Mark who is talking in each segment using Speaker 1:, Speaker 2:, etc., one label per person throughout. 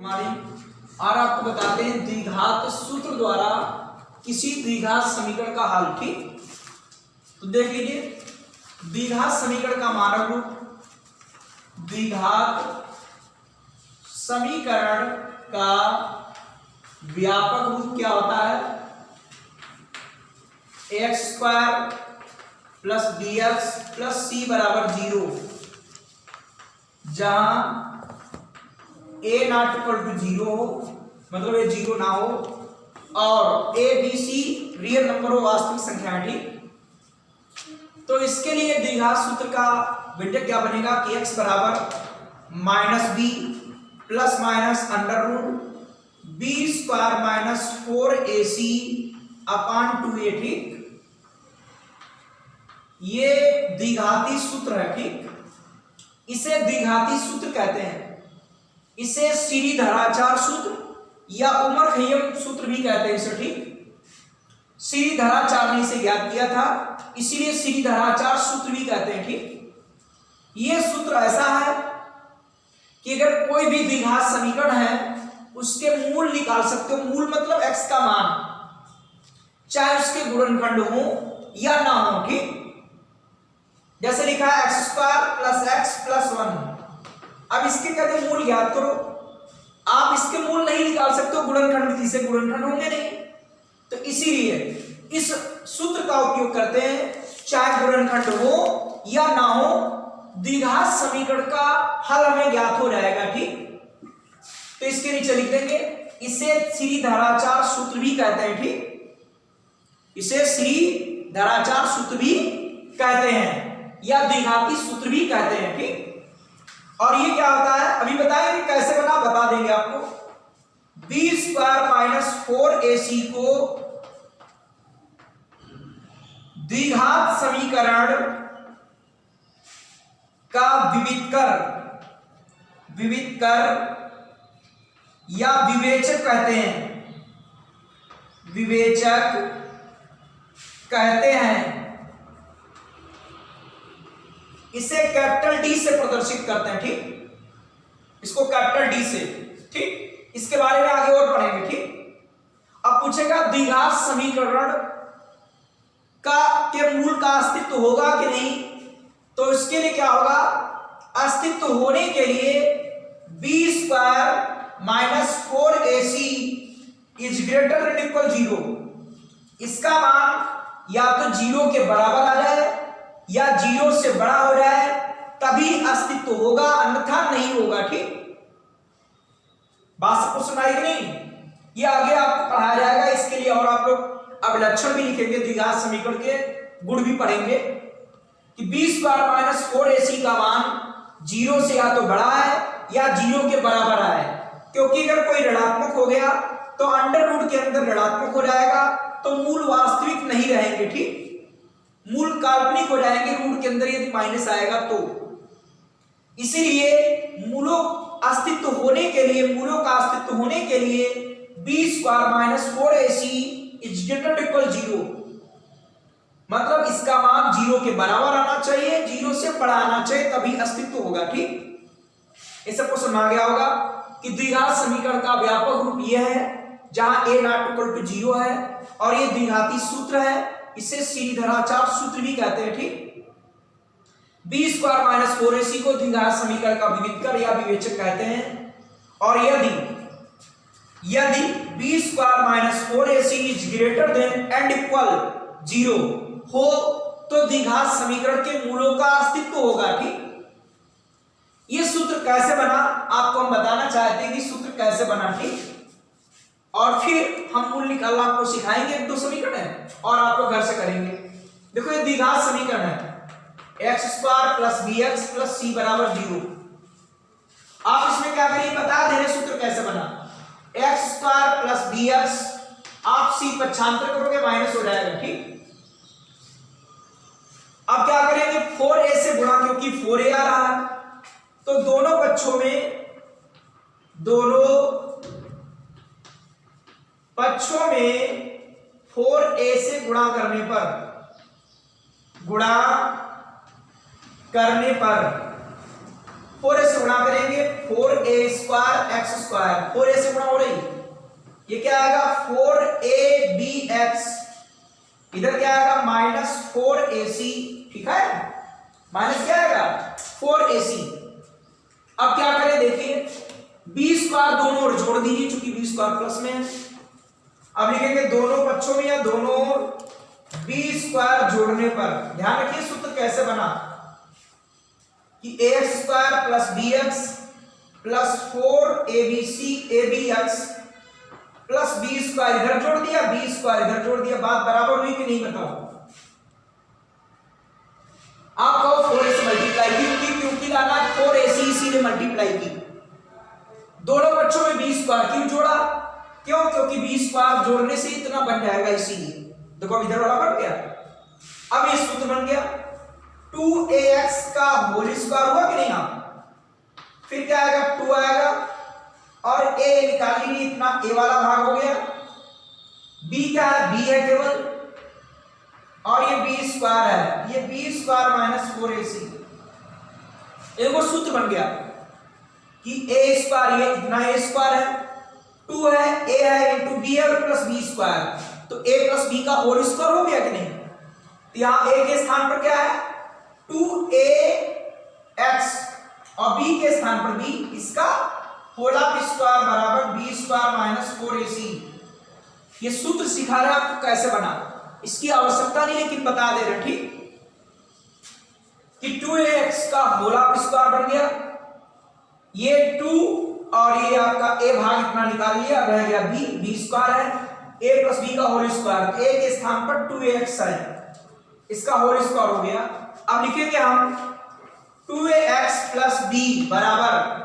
Speaker 1: हमारी और आपको बताते हैं द्विघात सूत्र द्वारा किसी द्विघात समीकरण का हल। ठीक, तो देख लीजिए द्विघात समीकरण का मानक रूप, द्विघात समीकरण का व्यापक रूप क्या होता है? X square plus B x plus c बराबर 0, जहां ए नॉट इक्वल टू 0 हो, मतलब ये 0 ना हो, और A B C real number हो, वास्तविक संख्या है। ठीक, तो इसके लिए द्विघात सूत्र का विधेयक क्या बनेगा कि x बराबर minus B plus minus under root B square minus 4ac upon 2a। ठीक, ये द्विघाती सूत्र है। ठीक, इसे द्विघाती सूत्र कहते हैं। इसे श्रीधराचार्य सूत्र या उमर खैयम सूत्र भी कहते हैं इसे। ठीक, श्रीधराचार्य ने इसे ज्ञात किया था, इसीलिए श्रीधराचार्य सूत्र भी कहते हैं। ठीक, यह सूत्र ऐसा है कि अगर कोई भी द्विघात समीकरण है उसके मूल निकाल सकते हो। मूल मतलब x का मान, चाहे उसके गुणनखंड हो या ना हो। ठीक, जैसे लिखा है x square plus x plus 1। अब इसके कहते हैं मूल ज्ञात करो। आप इसके मूल नहीं निकाल सकते हो, गुणनखंड से गुणनखंड होंगे नहीं, तो इसीलिए इस सूत्र का उपयोग करते हैं, चाहे गुणनखंड हो या ना हो, द्विघात समीकरण का हल हमें ज्ञात हो जाएगा। ठीक, तो इसके नीचे लिख देंगे इसे श्रीधराचार्य सूत्र भी कहते हैं। ठीक, इसे श्रीधराचार्य सूत्र भी कहते हैं या द्विघाती सूत्र भी कहते हैं। ठीक, और ये क्या होता है अभी बताएंगे कैसे बना, बता देंगे आपको। बी स्क्वायर माइनस 4ac को द्विघात समीकरण का विविध कर या विवेचक कहते हैं, विवेचक कहते हैं। इसे कैपिटल डी से प्रदर्शित करते हैं। ठीक, इसको कैपिटल डी से। ठीक, इसके बारे में आगे और पढ़ेंगे। ठीक, अब पूछेगा द्विघात समीकरण के मूल का अस्तित्व होगा कि नहीं, तो इसके लिए क्या होगा, अस्तित्व होने के लिए B square minus 4ac is greater than equal 0। इसका मान या तो 0 के बराबर आ जाए या 0 से बड़ा हो जाए, तभी अस्तित्व होगा, अन्यथा नहीं होगा। ठीक, बात सबको सुनाई कि नहीं? ये आगे आपको पढ़ाया जाएगा। इसके लिए और आप लोग अब लक्षण भी लिखेंगे, द्विघात समीकरण के गुण भी पढ़ेंगे कि बी स्क्वायर माइनस 4ac का मान 0 से या तो बड़ा है या 0 के बराबर है, क्योंकि अगर कोई ऋणात्मक हो गया तो अंडर रूट के अंदर ऋणात्मक हो जाएगा, तो मूल वास्तविक नहीं रहेंगे। ठीक, मूल काल्पनिक हो जाएंगे रूट के अंदर यदि माइनस आएगा तो। इसीलिए मूलों का अस्तित्व होने के लिए B square minus 4ac is greater than equal 0, मतलब इसका मान 0 के बराबर आना चाहिए, 0 से बड़ा आना चाहिए, तभी अस्तित्व होगा। ठीक, ये सबको समझ गया होगा कि द्विघात समीकरण का व्यापक रूप यह है जहां a नॉट इक्वल टू 0 है, और ये द्विघाती सूत्र है, इसे श्रीधराचार्य सूत्र भी कहते हैं। ठीक, बी स्क्वायर माइनस 4ac को द्विघात समीकरण का विविध कर या विवेचक कहते हैं। और यदि B square minus 4ac is greater than and equal 0 हो, तो द्विघात समीकरण के मूलों का अस्तित्व होगा। ठीक, ये सूत्र कैसे बना आपको हम बताना चाहते हैं कि सूत्र कैसे बना। ठीक, और फिर हम मूल निकालना आपको सिखाएंगे। 1-2 समीकरण है और आप लोग घर से करेंगे। देखो ये द्विघात समीकरण है, x square plus B x plus c बराबर 0। आप इसमें क्या करिए, बता दे रहे सूत्र कैसे बना। X square plus B X, आप सी पक्षांतर करोगे माइनस हो जाएगा। ठीक, अब क्या करेंगे, 4a से गुणा, क्योंकि 4a आ रहा है, तो दोनों पक्षों में 4a से गुणा करने पर 4a से गुणा करेंगे 4a square x square, 4a से गुणा हो रही, ये क्या आएगा 4abx, इधर क्या आएगा माइनस 4ac, ठीक है, माइनस क्या आएगा 4ac। अब क्या करें देखिए, b स्क्वायर दोनों ओर जोड़ दीजिए क्योंकि b स्क्वायर प्लस में है। अब लिखेंगे दोनों पक्षों में या दोनों ओर b स्क्वायर जोड़ने पर, ध्यान रखिए सूत्र कैसे बना कि ax square plus bx plus 4abc abx plus b square इधर जोड़ दिया, b स्क्वायर इधर जोड़ दिया, बात बराबर हुई कि नहीं बताओ? आप कहो 4a से मल्टीप्लाई की, क्योंकि लाना 4ac इसीलिए मल्टीप्लाई की, दोनों बच्चों में b स्क्वायर क्यों जोड़ा? क्यों? क्योंकि b स्क्वायर जोड़ने से इतना बन जाएगा, इसीलिए देखो इधर वाला बन गया। अब ये सूत्र बन गया 2ax का होल स्क्वायर हुआ कि नहीं? फिर क्या आएगा 2 आएगा और a निकाल लीजिए, इतना a वाला भाग हो गया, b क्या है b है केवल, और ये b स्क्वायर है, ये b स्क्वायर माइनस 4ac, एक और सूत्र बन गया कि a स्क्वायर, ये इतना a स्क्वायर है, 2 है, a है इंटू b है और प्लस b स्क्वायर, तो a प्लस b का होल स्क्वायर हो गया कि नहीं? तो यहां a के स्थान पर क्या है 2ax और b के स्थान पर b, इसका होल स्क्वायर बराबर b स्क्वायर माइनस 4ac। ये सूत्र सिखा रहे हैं आपको कैसे बना, इसकी आवश्यकता नहीं लेकिन बता दे रहे, ठीक, कि 2ax का होल स्क्वायर बन गया, ये 2 और ये आपका a भाग इतना निकाल लिया, रह गया b स्क्वायर है, a प्लस b का होल स्क्वायर, a के स्थान पर 2ax है, इसका होल स्क्वायर हो गया। अब लिखेंगे हम 2ax प्लस b बराबर,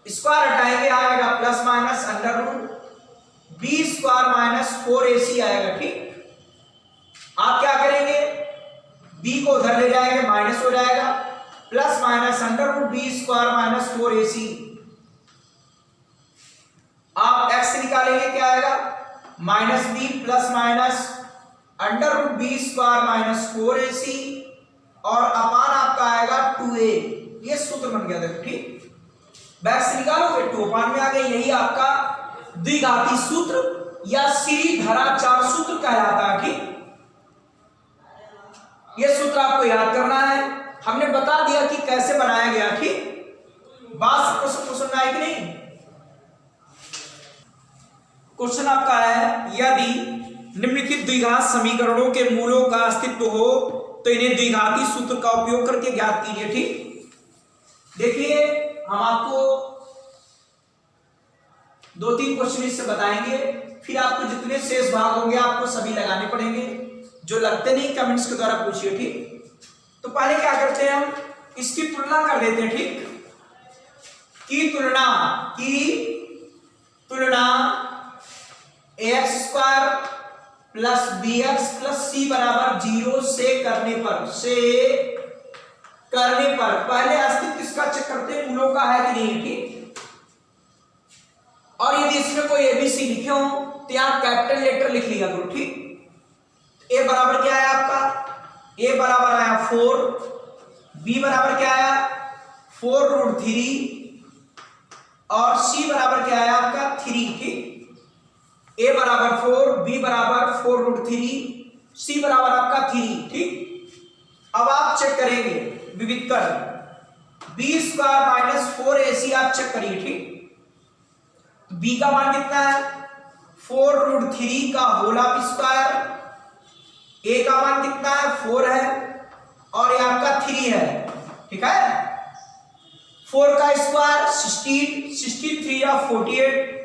Speaker 1: स्क्वायर हटाएंगे आएगा plus minus under root b square minus 4ac आएगा, ठीक। आप क्या करेंगे, b को उधर ले जाएंगे, माइनस हो जाएगा, plus minus under root b square minus 4ac। आप x निकालेंगे, क्या आएगा minus b plus minus under root b square minus 4ac और अपान आपका आएगा 2a। ये सूत्र बन गया देखो, ठीक, बैक से निकालोगे 2 अपान में आ गया, यही आपका द्विघाती सूत्र या श्रीधराचार सूत्र कहलाता है, ठीक। ये सूत्र आपको याद करना है, हमने बता दिया कि कैसे बनाया गया, ठीक। बात सबको समझ आए कि नहीं? क्वेश्चन आपका है, यदि निम्नलिखित द्विघात समीकरणों के मूलों का अस्तित्व हो तो इन्हें द्विघाती सूत्र का उपयोग करके ज्ञात कीजिए, ठीक। देखिए हम आपको 2-3 क्वेश्चन इससे बताएंगे, फिर आपको जितने शेष भाग होंगे आपको सभी लगाने पड़ेंगे, जो लगते नहीं कमेंट्स के द्वारा पूछिए, ठीक। तो पहले क्या करते हैं, हम इसकी तुलना कर देते हैं, ठीक, की तुलना ax square plus bx plus c बराबर 0 से करने पर पहले अस्तित्व इसका चेक करते हैं, मूलों का है कि नहीं, ठीक। और यदि इसमें कोई एबीसी लिखे हो तो यहां कैपिटल लेटर लिख लिया करो, ठीक। a बराबर क्या है आपका, a बराबर आया 4, b बराबर क्या आया 4√3 और c बराबर क्या आया आपका 3, ठीक। a बराबर 4, b बराबर 4√3, c बराबर आपका 3, ठीक। अब आप चेक करेंगे विविध कर b स्क्वायर माइनस 4ac आप चेक करिए, ठीक। b का मान कितना है 4√3 का होल स्क्वायर, a का मान कितना है 4 है और ये आपका 3 है, ठीक है। 4 का स्क्वायर 16, 3 या 48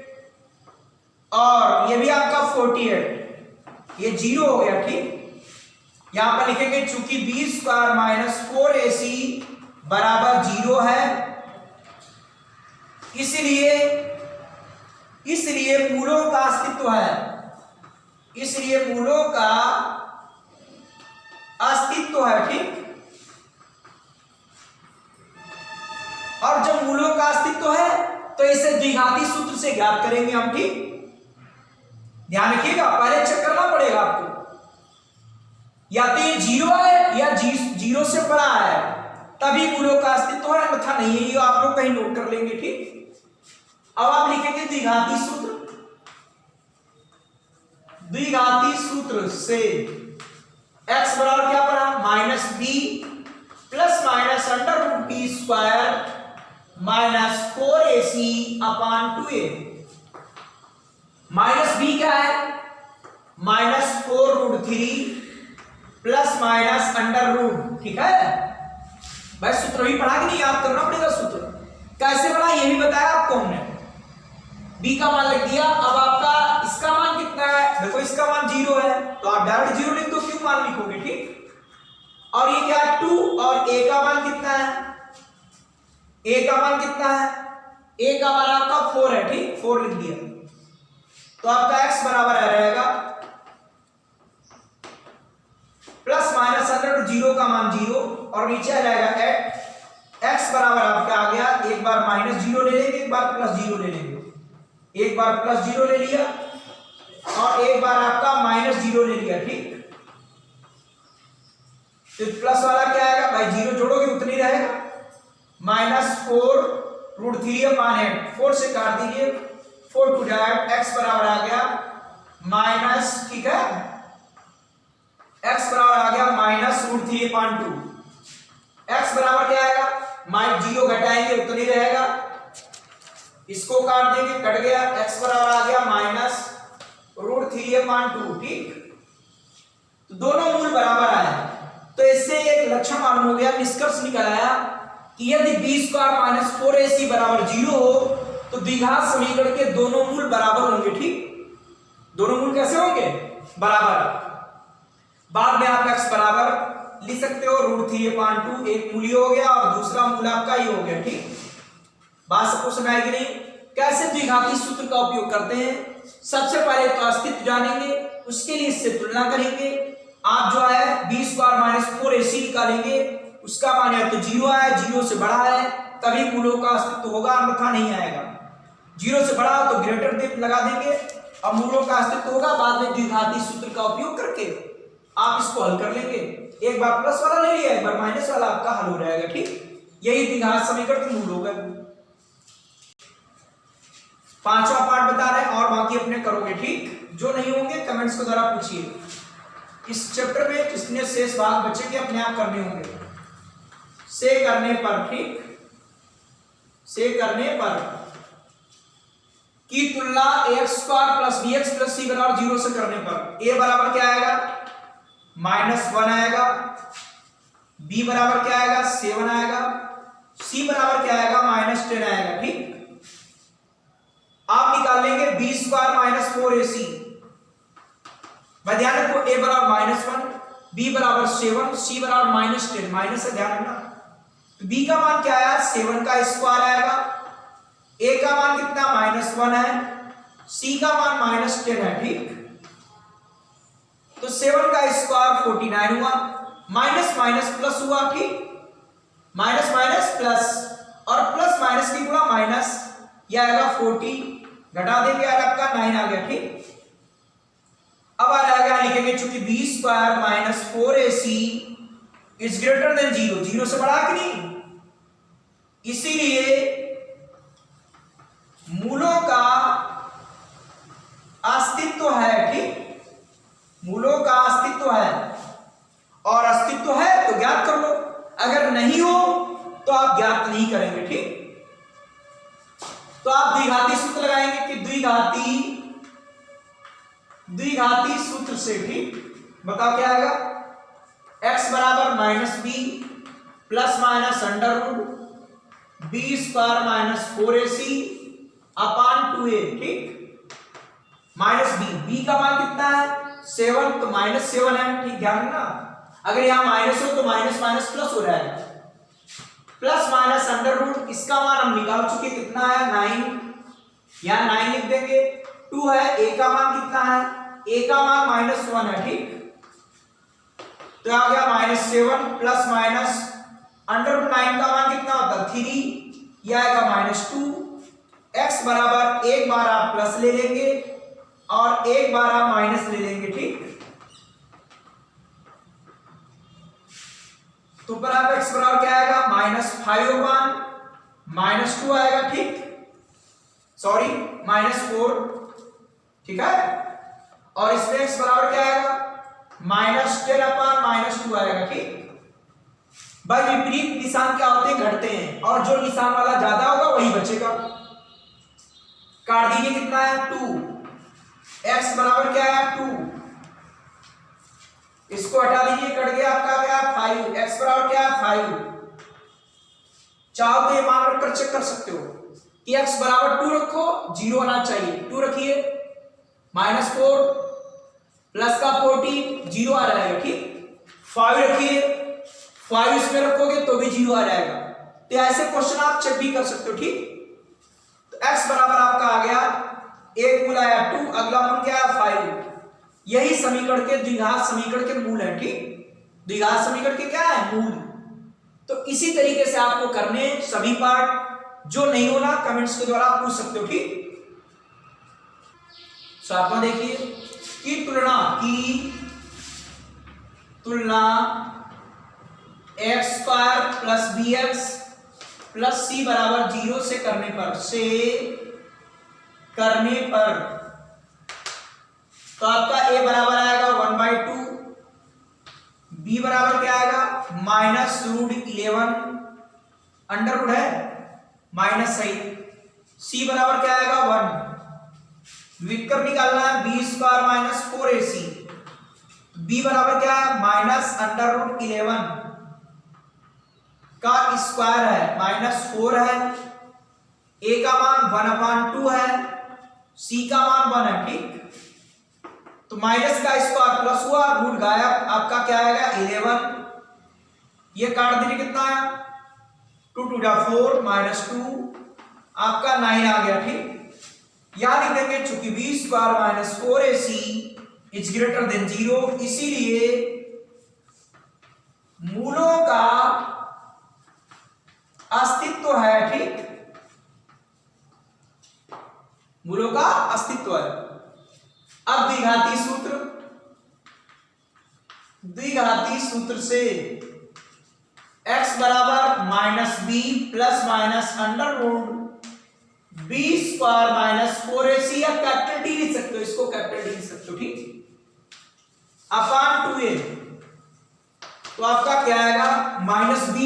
Speaker 1: और ये भी आपका 48, ये 0 हो गया, ठीक। यहां पर लिखेंगे चूंकि b स्क्वायर माइनस 4ac बराबर 0 है, इसलिए मूलों का अस्तित्व है, इसलिए मूलों का अस्तित्व है, ठीक। और जब मूलों का अस्तित्व है तो इसे द्विघाती सूत्र से ज्ञात करेंगे हम, ठीक। ध्यान रखिएगा, पहले चेक करना पड़ेगा आपको, या तो ये 0 है या 0 से बड़ा है, तभी मूलों का अस्तित्व है, अन्यथा नहीं है। ये आप लोग कहीं नोट कर लेंगे, ठीक। अब आप लिखेंगे द्विघाती सूत्र। द्विघाती सूत्र से x बराबर क्या पड़ा, minus B plus minus under root B square minus 4ac upon 2a। Minus B क्या है, minus 4√3 plus minus under root, ठीक है भाई। सूत्र भी पढ़ा कि नहीं, याद करना पड़ेगा सूत्र कैसे बना, ये भी बताया आपको हमने। b का मान लिख दिया। अब आपका इसका मान कितना है, देखो इसका मान 0 है तो आप डायरेक्ट 0 लिख दो, क्यों मान लिखोगे, ठीक। और ये क्या है 2, और a का मान कितना है, a का मान कितना है, a का मान आपका 4 है, ठीक, 4 लिख दिया। तो आपका x बराबर रहेगा प्लस माइनस अंडर 0 का मान 0 और नीचे आ जाएगा x बराबर आपका आ गया, एक बार माइनस 0 ले लेंगे, एक बार प्लस 0 ले लेंगे। एक बार प्लस 0 ले लिया और एक बार आपका माइनस 0 ले लिया, ठीक। तो प्लस वाला क्या आएगा भाई, 0 जोड़ोगे उतनी रहेगा, माइनस 4√3 अपान 8, 4 से काट दीजिए, 4 टू जाएगा, x बराबर आ गया माइनस, ठीक है, x बराबर आ गया माइनस √3 अपान 2। x बराबर क्या आएगा, माइनस 0 घटाएंगे उतनी रहेगा, इसको काट देंगे, कट गया, x बराबर आ गया माइनस √3 अपान 2, ठीक। तो दोनों मूल बराबर आए। तो इससे एक लक्षण मालूम हो गया, निष्कर्ष निकल आया कि यदि b स्क्वायर माइनस 4ac बराबर 0 हो तो द्विघात समीकरण के दोनों मूल बराबर होंगे, ठीक। दोनों मूल कैसे होंगे, बराबर। बाद में आप x बराबर लिख सकते हो √3 अपान 2, एक मूल हो गया और दूसरा मूल आपका ही हो गया, ठीक। बात सबको समझ आई कि नहीं। कैसे द्विघाती सूत्र का उपयोग करते हैं, सबसे पहले तो अस्तित्व जानेंगे, उसके लिए इससे तुलना करेंगे। आप जो है b स्क्वायर माइनस 4ac निकालेंगे, उसका मान या तो 0 आया, 0 से बड़ा है तभी मूलों का अस्तित्व होगा, अन्यथा नहीं आएगा। 0 से बड़ा हो तो ग्रेटर देन लगा देंगे, अब मूलों का अस्तित्व होगा। बाद में द्विघाती सूत्र का उपयोग करके आप इसको हल कर लेंगे। एक बार प्लस वाला ले लिया, एक बार माइनस वाला, आपका हल हो जाएगा, ठीक। यही द्विघात समीकरण के मूल होगा। पांचवा पार्ट बता रहे हैं और बाकी अपने करोगे, ठीक। जो नहीं होंगे कमेंट्स को जरा पूछिए। इस चैप्टर में जितने शेष भाग बचे के अपने आप करने होंगे, से करने पर, ठीक, से करने पर की तुलना x square plus bx plus c बराबर 0 से करने पर a बराबर क्या आएगा, -1 आएगा, b बराबर क्या आएगा, 7 आएगा, c बराबर क्या आएगा, -10 आएगा, ठीक। आप निकाल लेंगे b स्क्वायर माइनस 4ac। ध्यान रखो a बराबर -1, b बराबर 7, c बराबर -10, माइनस है, ध्यान रखना। तो b का मान क्या आया, 7 का स्क्वायर आएगा, a का मान कितना -1 है, c का मान -10 है, ठीक। तो 7 का स्क्वायर 49 हुआ, माइनस माइनस प्लस हुआ, ठीक। माइनस माइनस प्लस और प्लस माइनस की गुणा माइनस, यह आएगा 40, घटा देंगे और आपका 9 आ गया, ठीक। अब आ जाएगा, लिखेंगे चूंकि b square minus 4ac is greater then 0, 0 से बड़ा कि नहीं, इसीलिए मूलों का अस्तित्व है, ठीक। मूलों का अस्तित्व है, और अस्तित्व है तो ज्ञात कर लो, अगर नहीं हो तो आप ज्ञात नहीं करेंगे, ठीक। तो आप द्विघाती सूत्र लगाएंगे कि द्विघाती सूत्र से, ठीक। बताओ क्या आएगा, x बराबर -b plus minus under root b square minus 4ac upon 2a, ठीक। -b का मान कितना है, 7, तो -7 है, ठीक, ध्यान रखना। अगर यहां माइनस हो तो माइनस माइनस प्लस हो जाएगा, प्लस माइनस अंडर रूट, इसका मान हम निकाल चुके, कितना है 9, यहां 9 लिख देंगे। 2 है, a का मान कितना है, a का मान -1 है, ठीक। तो आ गया -7 प्लस माइनस अंडर रूट 9 का मान कितना होता है 3, यह आएगा -2। x बराबर एक बार आप प्लस ले लेंगे और एक बार आप माइनस ले लेंगे, ठीक। तो पर आप x बराबर क्या आएगा -5/-2 आएगा, ठीक, सॉरी -4, ठीक है। और इसमें x बराबर क्या आएगा -10/-2 आएगा, ठीक। भाई विपरीत निशान क्या होते हैं, घटते हैं, और जो निशान वाला ज्यादा होगा वही बचेगा। काट दीजिए, कितना है 2, x बराबर क्या है 2, इसको हटा दीजिए, कट गया आपका क्या है 5, x बराबर क्या है 5। चाहो तो ये मान रखकर चेक कर सकते हो कि x बराबर 2 रखो, 0 आना चाहिए, 2 रखिए, -4 प्लस का 14 0 आ जाएगा, ठीक। 5 रखिए, 5 इसमें रखोगे तो भी 0 आ जाएगा। तो ऐसे क्वेश्चन आप चेक भी कर सकते हो, ठीक। तो x बराबर आपका आ गया, एक मूल आया 2, अगला मूल क्या है 5। यही समीकरण के द्विघात समीकरण के मूल है, ठीक। द्विघात समीकरण के क्या है मूल। तो इसी तरीके से आपको करने सभी पार्ट, जो नहीं होना कमेंट्स के द्वारा आप पूछ सकते हो, ठीक। सातवां देखिए की तुलना x² + bx + c बराबर 0 से करने पर तो आपका a बराबर आएगा 1/2, b बराबर क्या आएगा -√11 अंडर है माइनस सही, c बराबर क्या आएगा 1, व्युत्क्रम निकालना है b² - 4ac, b बराबर क्या है -√11 का स्क्वायर है, -4 है, a का मान 1/2 है, c का मान 1 है, ठीक। तो माइनस का स्क्वायर प्लस हुआ, रूट गायब, आपका क्या आएगा 11, ये काट दीजिए, कितना है 2 × 4 -2, आपका 9 आ गया, ठीक। यहां लिख देंगे चूंकि b² - 4ac > 0, इसीलिए मूलों का अस्तित्व है, ठीक, मूलों का अस्तित्व है। अब द्विघाती सूत्र से x बराबर -b ± √b² - 4ac, या कैपिटल D लिख सकते हो, इसको कैपिटल D लिख सकते हो, ठीक, अपान 2a। तो आपका क्या आएगा -b,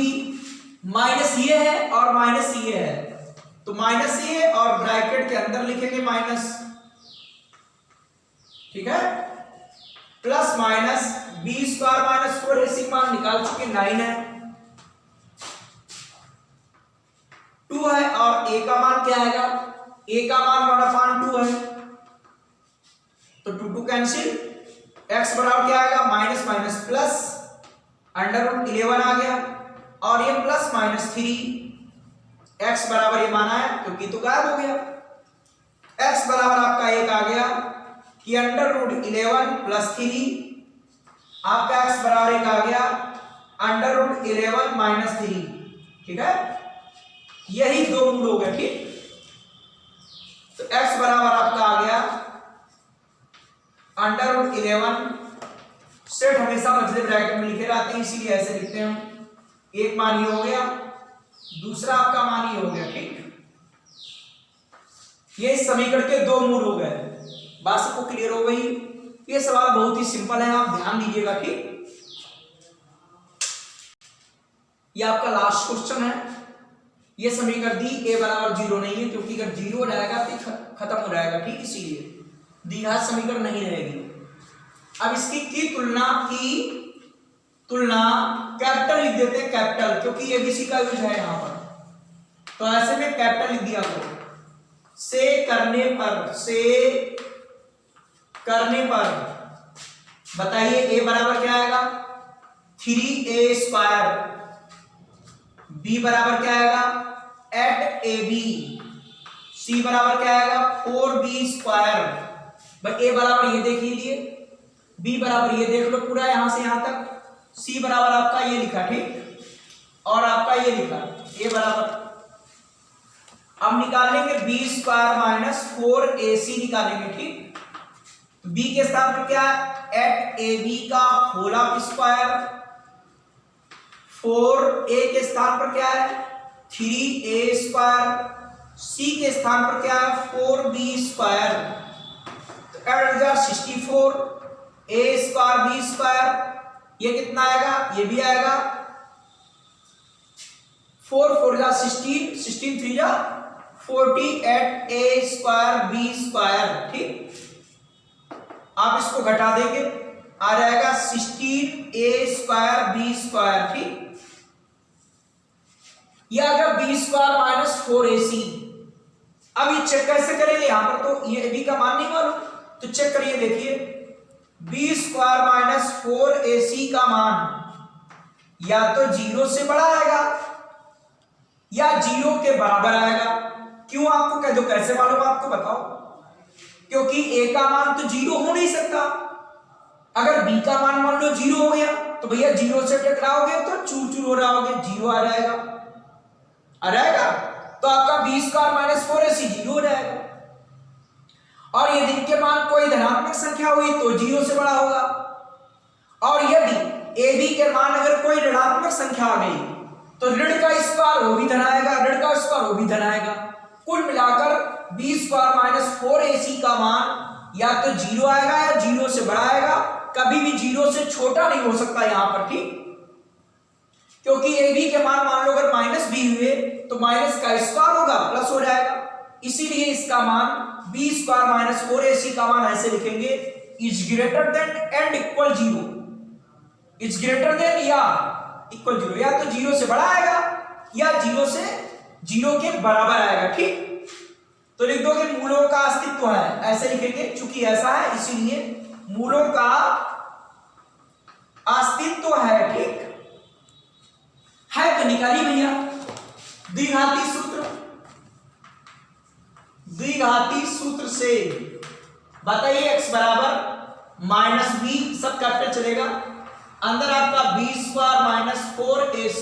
Speaker 1: माइनस ये है और माइनस ये है, तो माइनस ये और ब्रैकेट के अंदर लिखेंगे माइनस, ठीक है, प्लस माइनस b² - 4ac मान निकाल चुके 9 है, 2 है, और a का मान क्या आएगा, a का मान 1/2 है, तो 2 कैंसिल, x बराबर क्या आएगा माइनस माइनस प्लस √11 आ गया, और ये +-3, x बराबर ये माना है क्योंकि तो गायब हो गया, x बराबर आपका 1 आ गया कि √11 + 3, आपका x बराबर 1 आ गया √11 - 3, ठीक है, यही दो मूल हो गए, ठीक। तो x बराबर आपका आ गया √11, सेट हमेशा मझले ब्रैकेट में लिखे रहते हैं, इसीलिए ऐसे लिखते हैं हम। एक मान ये हो गया, दूसरा आपका मान ये हो गया, ठीक। ये इस समीकरण के दो मूल हो गए, बात सबको क्लियर हो गई। ये सवाल बहुत ही सिंपल है, आप ध्यान दीजिएगा, ठीक। ये आपका लास्ट क्वेश्चन है। ये समीकरण दी a बराबर 0 नहीं है, क्योंकि अगर 0 हो जाएगा तो खत्म हो जाएगा, ठीक, इसीलिए द्विघात समीकरण नहीं रहेगी। अब इसकी तुलना कैपिटल लिख देते हैं, कैपिटल, क्योंकि एबीसी का यूज है यहां पर, तो ऐसे में कैपिटल लिख दिया करो। से करने पर बताइए a बराबर क्या आएगा 3a², b बराबर क्या आएगा 8ab, c बराबर क्या आएगा 4b²। भाई a बराबर ये देख लीजिए, b बराबर ये देख लो पूरा यहां से यहां तक, c बराबर आपका ये लिखा, ठीक, और आपका ये लिखा a बराबर। अब निकालेंगे b² - 4ac निकालेंगे, ठीक। b के साथ में क्या है 8ab का होल स्क्वायर, 4 ए के स्थान पर क्या है 3a², सी के स्थान पर क्या है 4b², तो ऐड हो जाएगा 64 a² b², ये कितना आएगा, ये भी आएगा 4 4 जा 16, 16 3 जा 48 a² b², ठीक। आप इसको घटा देंगे, आ जाएगा 16a² b², ठीक। यह आ गया b² - 4ac। अब ये चेक कैसे करेंगे, यहां पर तो ये b का मान नहीं मालूम, तो चेक करिए, देखिए b² - 4ac का मान या तो 0 से बड़ा आएगा या 0 के बराबर आएगा। क्यों आपको कह दो, कैसे मालूम आपको बताओ, क्योंकि a का मान तो 0 हो नहीं सकता। अगर b का मान मान लो 0 हो गया तो भैया 0 से टकराओगे तो चूर चूर हो रहोगे, 0 आ जाएगा, तो आपका b² - 4ac 0 हो जाएगा। और यदि इनके मान कोई धनात्मक संख्या हुई तो 0 से बड़ा होगा, और यदि ab के मान अगर कोई ऋणात्मक संख्या आ गई तो ऋण का स्क्वायर वो भी धन आएगा, ऋण का स्क्वायर वो भी धन आएगा। कुल मिलाकर b² - 4ac का मान या तो 0 आएगा या 0 से बड़ा आएगा, कभी भी 0 से छोटा नहीं हो सकता यहां पर, ठीक। क्योंकि ab के मान लो अगर -b हुए तो माइनस का स्क्वायर होगा प्लस हो जाएगा, इसीलिए इसका मान b² - 4ac का मान ऐसे लिखेंगे, is greater than and equal 0, is greater then या इक्वल 0, या तो 0 से बड़ा आएगा या 0 के बराबर आएगा, ठीक। तो लिख दो कि मूलों का अस्तित्व है, ऐसे लिखेंगे, चूंकि ऐसा है इसीलिए मूलों का अस्तित्व है, ठीक है। तो निकालिए भैया द्विघाती सूत्र, द्विघाती सूत्र से बताइए x बराबर -b, सब कैपिटल चलेगा, अंदर आपका b² - 4ac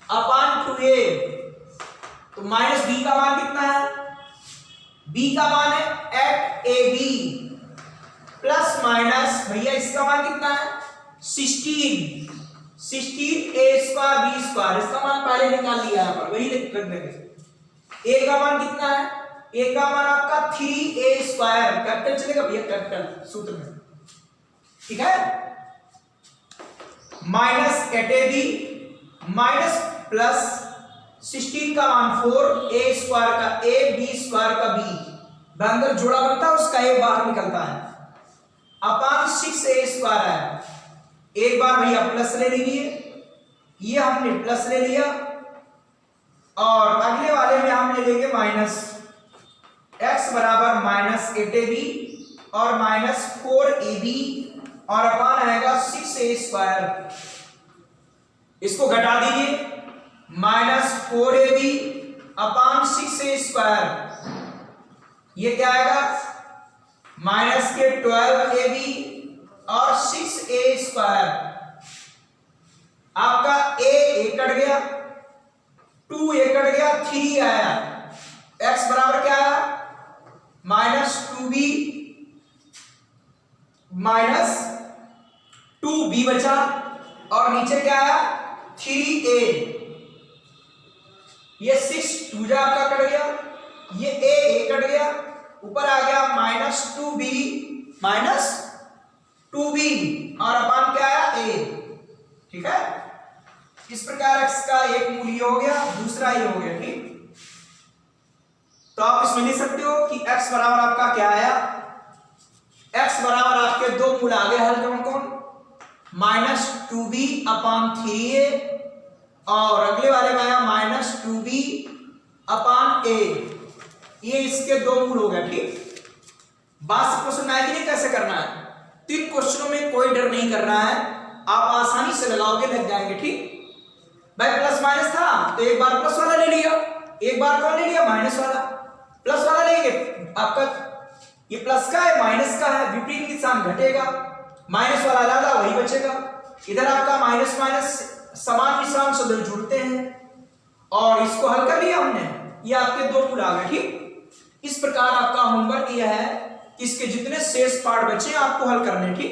Speaker 1: अपान 2a, तो -b का मान कितना है, b का मान है at ab प्लस माइनस भैया इसका मान कितना है 16 a² b², इसका मान पहले निकाल लिया है, पर वही रख देंगे। a का मान कितना है, a का मान आपका 3a², कैपिटल चलेगा भैया, कैपिटल सूत्र में, ठीक है। माइनस ab माइनस प्लस 16 का मान 4 a² का a b² का b, अंदर जोड़ा बनता है उसका a बाहर निकलता है, अपान 6a² है। एक बार भैया प्लस ले लीजिए, ये हमने प्लस ले लिया, और अगले वाले में हम ले लेंगे माइनस, x बराबर -8ab और -4ab और अपान आएगा 6a², इसको घटा दीजिए, -4ab अपान 6a², ये क्या आएगा माइनस के 12ab और 6a², आपका a कट गया, 2a कट गया, 3 आया, x बराबर क्या आया -2b माइनस 2b बचा, और नीचे क्या आया 3a, ये 6 2 जा आपका कट गया, ये a कट गया, ऊपर आ गया -2b माइनस 2b और अपान क्या आया a, ठीक है। इस प्रकार x का एक मूल ये हो गया, दूसरा ये हो गया, ठीक। तो आप इसमें लिख सकते हो कि x बराबर आपका क्या आया, x बराबर आपके दो मूल आ गए, हल कौन कौन -2b अपान 3a, और अगले वाले में आया -2b अपान a, ये इसके दो मूल हो गए, ठीक। बात से क्वेश्चन आया कि नहीं, कैसे करना है, 3 क्वेश्चनों में कोई डर नहीं करना है, आप आसानी से लगाओगे, लग जाएंगे, ठीक। भाई प्लस माइनस था तो एक बार प्लस वाला ले लिया, एक बार कौन ले लिया माइनस वाला, प्लस वाला लेंगे, आपका ये प्लस का है माइनस का है, विपरीत निशान घटेगा, माइनस वाला ज्यादा वही बचेगा, इधर आपका माइनस माइनस समान निशान से जुड़ते हैं, और इसको हल कर लिया हमने, ये आपके दो मूल आ गए, ठीक। इस प्रकार आपका होमवर्क यह है कि इसके जितने शेष पार्ट बचे आपको हल करने, ठीक।